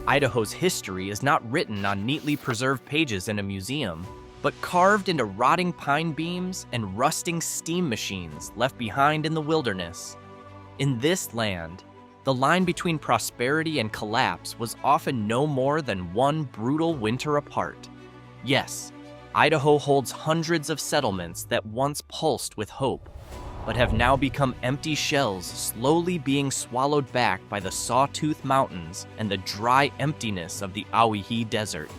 Idaho's history is not written on neatly preserved pages in a museum, but carved into rotting pine beams and rusting steam machines left behind in the wilderness. In this land, the line between prosperity and collapse was often no more than one brutal winter apart. Yes, Idaho holds hundreds of settlements that once pulsed with hope, but have now become empty shells slowly being swallowed back by the Sawtooth Mountains and the dry emptiness of the Auihi Desert.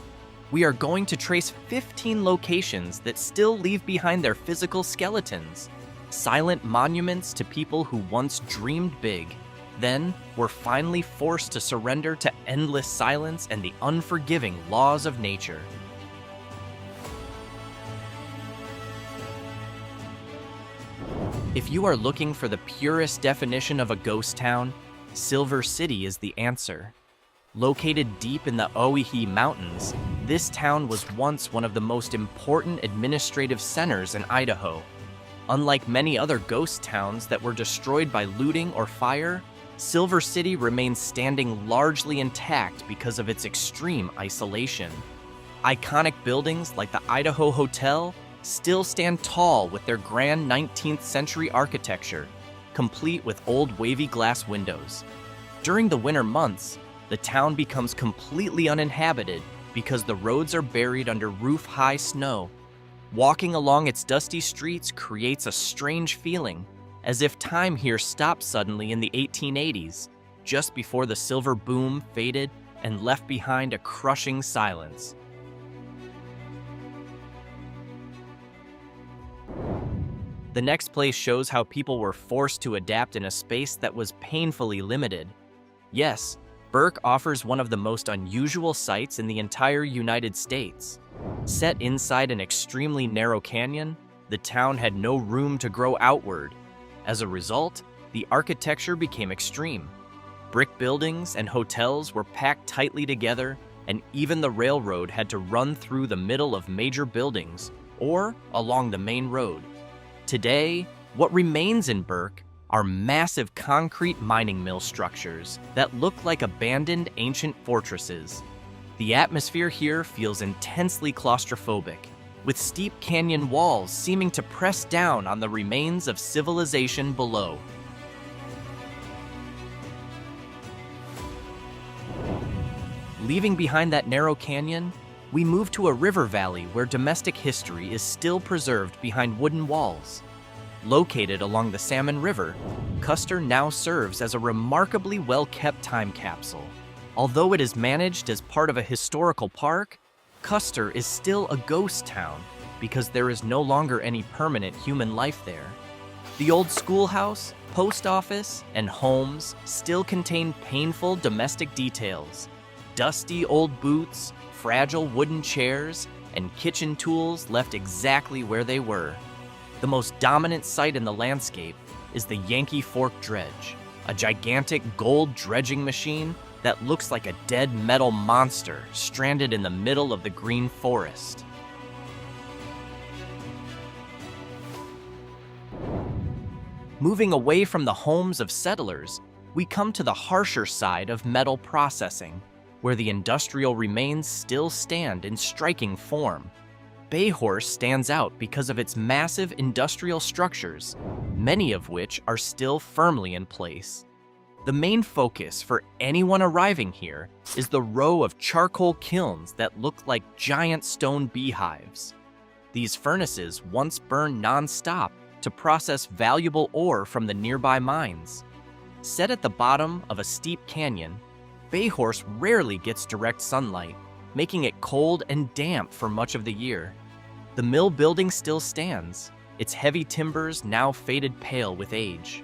We are going to trace 15 locations that still leave behind their physical skeletons, silent monuments to people who once dreamed big, then were finally forced to surrender to endless silence and the unforgiving laws of nature. If you are looking for the purest definition of a ghost town, Silver City is the answer. Located deep in the Auihi Mountains, this town was once one of the most important administrative centers in Idaho. Unlike many other ghost towns that were destroyed by looting or fire, Silver City remains standing largely intact because of its extreme isolation. Iconic buildings like the Idaho Hotel still stand tall with their grand 19th century architecture, complete with old wavy glass windows. During the winter months, the town becomes completely uninhabited because the roads are buried under roof-high snow. Walking along its dusty streets creates a strange feeling, as if time here stopped suddenly in the 1880s, just before the silver boom faded and left behind a crushing silence. The next place shows how people were forced to adapt in a space that was painfully limited. Yes, Burke offers one of the most unusual sights in the entire United States. Set inside an extremely narrow canyon, the town had no room to grow outward. As a result, the architecture became extreme. Brick buildings and hotels were packed tightly together, and even the railroad had to run through the middle of major buildings or along the main road. Today, what remains in Burke are massive concrete mining mill structures that look like abandoned ancient fortresses. The atmosphere here feels intensely claustrophobic, with steep canyon walls seeming to press down on the remains of civilization below. Leaving behind that narrow canyon, we move to a river valley where domestic history is still preserved behind wooden walls. Located along the Salmon River, Custer now serves as a remarkably well-kept time capsule. Although it is managed as part of a historical park, Custer is still a ghost town because there is no longer any permanent human life there. The old schoolhouse, post office, and homes still contain painful domestic details. Dusty old boots, fragile wooden chairs, and kitchen tools left exactly where they were. The most dominant sight in the landscape is the Yankee Fork Dredge, a gigantic gold dredging machine that looks like a dead metal monster stranded in the middle of the green forest. Moving away from the homes of settlers, we come to the harsher side of metal processing, where the industrial remains still stand in striking form. Bayhorse stands out because of its massive industrial structures, many of which are still firmly in place. The main focus for anyone arriving here is the row of charcoal kilns that look like giant stone beehives. These furnaces once burned non-stop to process valuable ore from the nearby mines. Set at the bottom of a steep canyon, Bayhorse rarely gets direct sunlight, making it cold and damp for much of the year. The mill building still stands, its heavy timbers now faded pale with age.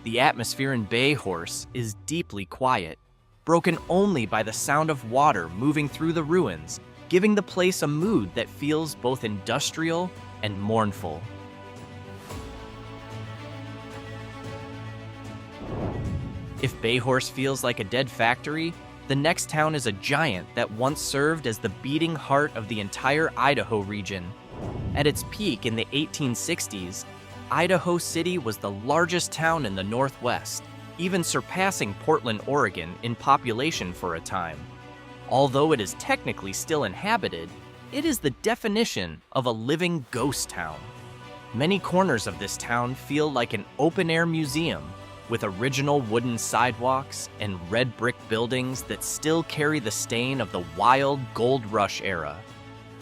The atmosphere in Bayhorse is deeply quiet, broken only by the sound of water moving through the ruins, giving the place a mood that feels both industrial and mournful. If Bayhorse feels like a dead factory, the next town is a giant that once served as the beating heart of the entire Idaho region. At its peak in the 1860s, Idaho City was the largest town in the Northwest, even surpassing Portland, Oregon in population for a time. Although it is technically still inhabited, it is the definition of a living ghost town. Many corners of this town feel like an open-air museum, with original wooden sidewalks and red brick buildings that still carry the stain of the wild gold rush era.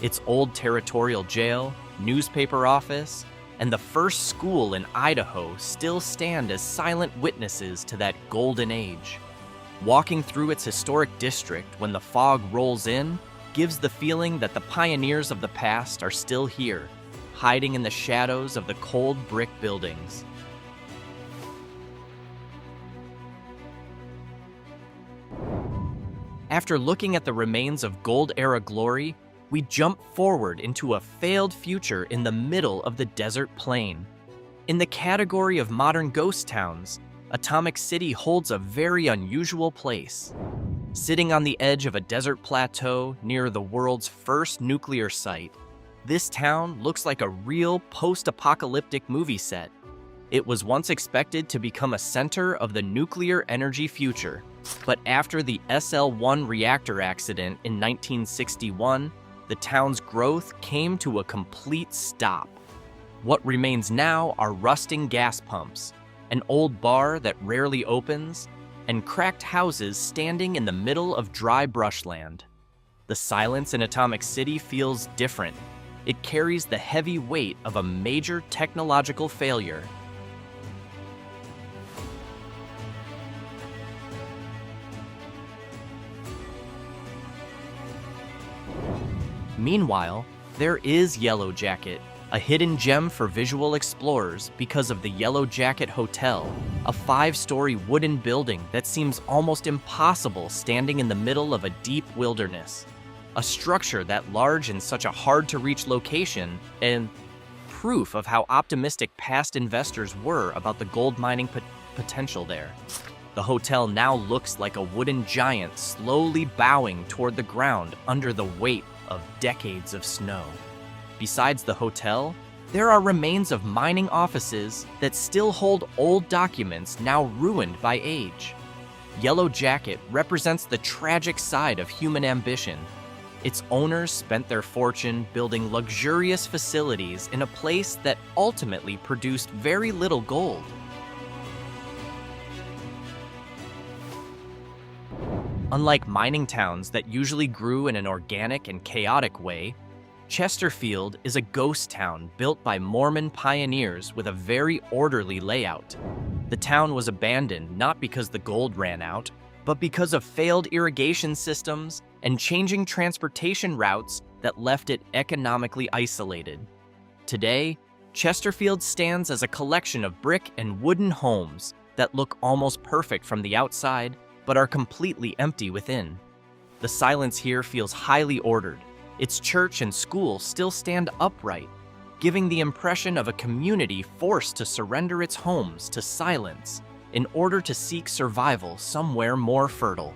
Its old territorial jail, newspaper office, and the first school in Idaho still stand as silent witnesses to that golden age. Walking through its historic district when the fog rolls in gives the feeling that the pioneers of the past are still here, hiding in the shadows of the cold brick buildings. After looking at the remains of Gold-era glory, we jump forward into a failed future in the middle of the desert plain. In the category of modern ghost towns, Atomic City holds a very unusual place. Sitting on the edge of a desert plateau near the world's first nuclear site, this town looks like a real post-apocalyptic movie set. It was once expected to become a center of the nuclear energy future, but after the SL-1 reactor accident in 1961, the town's growth came to a complete stop. What remains now are rusting gas pumps, an old bar that rarely opens, and cracked houses standing in the middle of dry brushland. The silence in Atomic City feels different. It carries the heavy weight of a major technological failure. Meanwhile, there is Yellow Jacket, a hidden gem for visual explorers because of the Yellow Jacket Hotel, a 5-story wooden building that seems almost impossible standing in the middle of a deep wilderness. A structure that large in such a hard-to-reach location, and proof of how optimistic past investors were about the gold mining potential there. The hotel now looks like a wooden giant slowly bowing toward the ground under the weight of decades of snow. Besides the hotel, there are remains of mining offices that still hold old documents now ruined by age. Yellow Jacket represents the tragic side of human ambition. Its owners spent their fortune building luxurious facilities in a place that ultimately produced very little gold. Unlike mining towns that usually grew in an organic and chaotic way, Chesterfield is a ghost town built by Mormon pioneers with a very orderly layout. The town was abandoned not because the gold ran out, but because of failed irrigation systems and changing transportation routes that left it economically isolated. Today, Chesterfield stands as a collection of brick and wooden homes that look almost perfect from the outside, but are completely empty within. The silence here feels highly ordered. Its church and school still stand upright, giving the impression of a community forced to surrender its homes to silence in order to seek survival somewhere more fertile.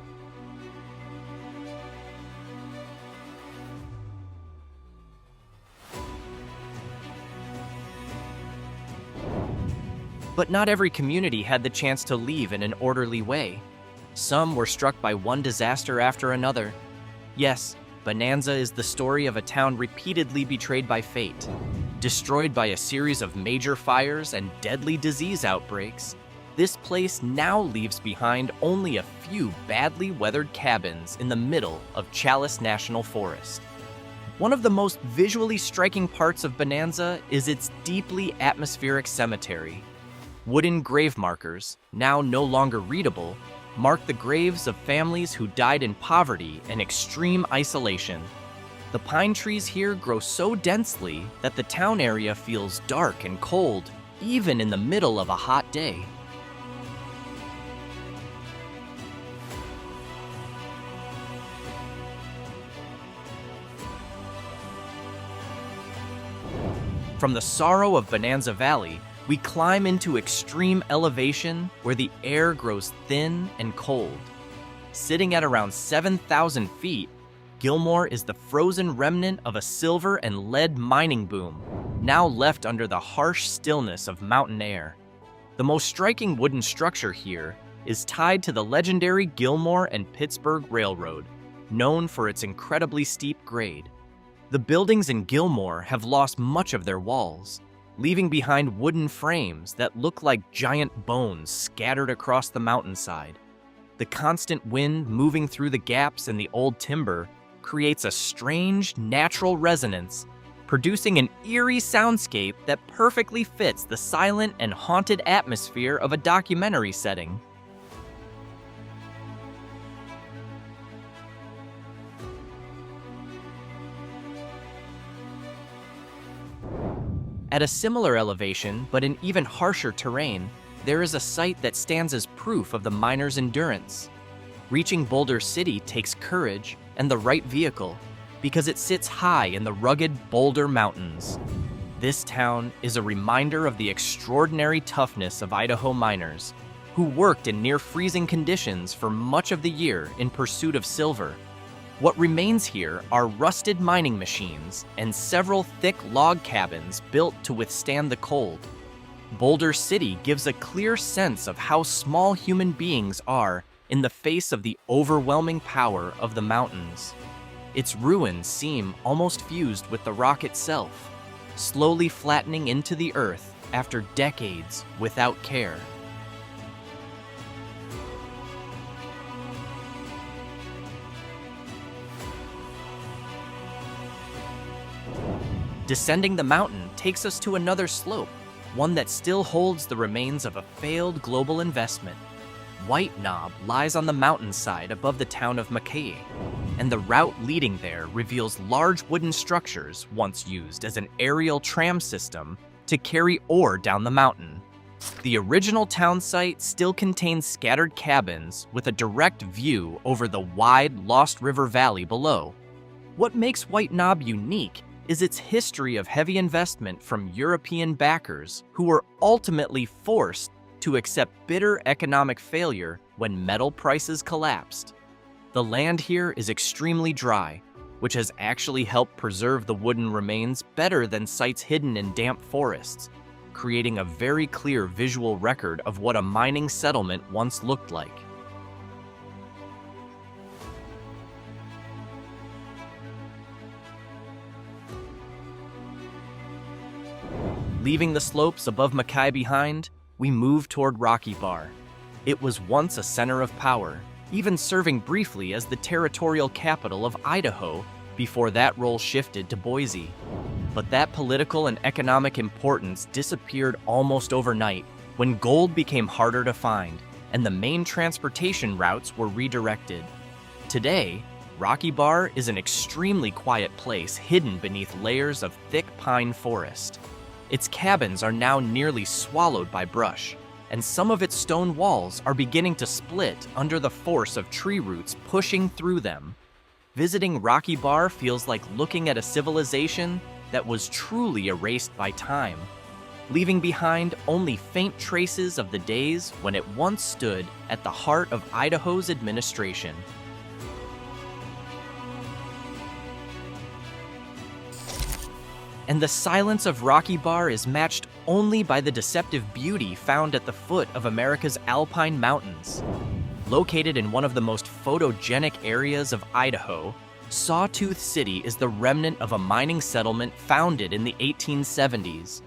But not every community had the chance to leave in an orderly way. Some were struck by one disaster after another. Yes, Bonanza is the story of a town repeatedly betrayed by fate. Destroyed by a series of major fires and deadly disease outbreaks, this place now leaves behind only a few badly weathered cabins in the middle of Chalice National Forest. One of the most visually striking parts of Bonanza is its deeply atmospheric cemetery. Wooden grave markers, now no longer readable, mark the graves of families who died in poverty and extreme isolation. The pine trees here grow so densely that the town area feels dark and cold, even in the middle of a hot day. From the sorrow of Bonanza Valley, we climb into extreme elevation where the air grows thin and cold. Sitting at around 7,000 feet, Gilmore is the frozen remnant of a silver and lead mining boom, now left under the harsh stillness of mountain air. The most striking wooden structure here is tied to the legendary Gilmore and Pittsburgh Railroad. known for its incredibly steep grade. The buildings in Gilmore have lost much of their walls, leaving behind wooden frames that look like giant bones scattered across the mountainside. The constant wind moving through the gaps in the old timber creates a strange, natural resonance, producing an eerie soundscape that perfectly fits the silent and haunted atmosphere of a documentary setting. At a similar elevation, but in even harsher terrain, there is a site that stands as proof of the miner's endurance. Reaching Boulder City takes courage and the right vehicle, because it sits high in the rugged Boulder Mountains. This town is a reminder of the extraordinary toughness of Idaho miners, who worked in near-freezing conditions for much of the year in pursuit of silver. What remains here are rusted mining machines and several thick log cabins built to withstand the cold. Boulder City gives a clear sense of how small human beings are in the face of the overwhelming power of the mountains. Its ruins seem almost fused with the rock itself, slowly flattening into the earth after decades without care. Descending the mountain takes us to another slope, one that still holds the remains of a failed global investment. White Knob lies on the mountainside above the town of Mackay, and the route leading there reveals large wooden structures once used as an aerial tram system to carry ore down the mountain. The original town site still contains scattered cabins with a direct view over the wide Lost River Valley below. What makes White Knob unique is its history of heavy investment from European backers who were ultimately forced to accept bitter economic failure when metal prices collapsed. The land here is extremely dry, which has actually helped preserve the wooden remains better than sites hidden in damp forests, creating a very clear visual record of what a mining settlement once looked like. Leaving the slopes above Mackay behind, we move toward Rocky Bar. It was once a center of power, even serving briefly as the territorial capital of Idaho before that role shifted to Boise. But that political and economic importance disappeared almost overnight when gold became harder to find and the main transportation routes were redirected. Today, Rocky Bar is an extremely quiet place hidden beneath layers of thick pine forest. Its cabins are now nearly swallowed by brush, and some of its stone walls are beginning to split under the force of tree roots pushing through them. Visiting Rocky Bar feels like looking at a civilization that was truly erased by time, leaving behind only faint traces of the days when it once stood at the heart of Idaho's administration. And the silence of Rocky Bar is matched only by the deceptive beauty found at the foot of America's Alpine Mountains. Located in one of the most photogenic areas of Idaho, Sawtooth City is the remnant of a mining settlement founded in the 1870s.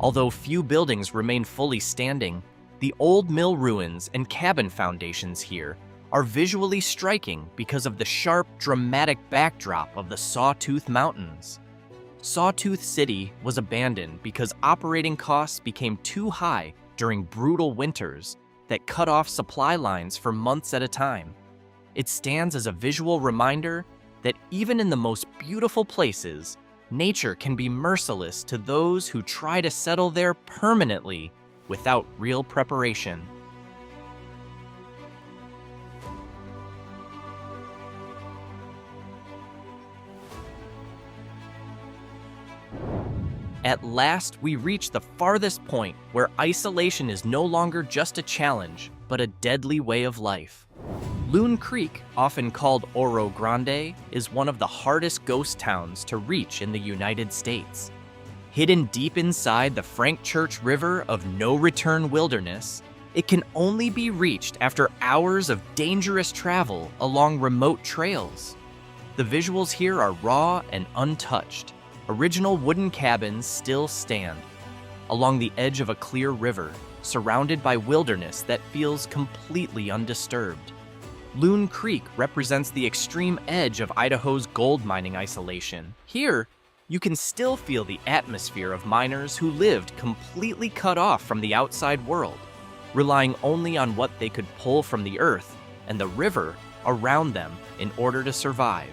Although few buildings remain fully standing, the old mill ruins and cabin foundations here are visually striking because of the sharp, dramatic backdrop of the Sawtooth Mountains. Sawtooth City was abandoned because operating costs became too high during brutal winters that cut off supply lines for months at a time. It stands as a visual reminder that even in the most beautiful places, nature can be merciless to those who try to settle there permanently without real preparation. At last, we reach the farthest point where isolation is no longer just a challenge, but a deadly way of life. Loon Creek, often called Oro Grande, is one of the hardest ghost towns to reach in the United States. Hidden deep inside the Frank Church River of no-return wilderness, it can only be reached after hours of dangerous travel along remote trails. The visuals here are raw and untouched. Original wooden cabins still stand along the edge of a clear river, surrounded by wilderness that feels completely undisturbed. Loon Creek represents the extreme edge of Idaho's gold mining isolation. Here, you can still feel the atmosphere of miners who lived completely cut off from the outside world, relying only on what they could pull from the earth and the river around them in order to survive.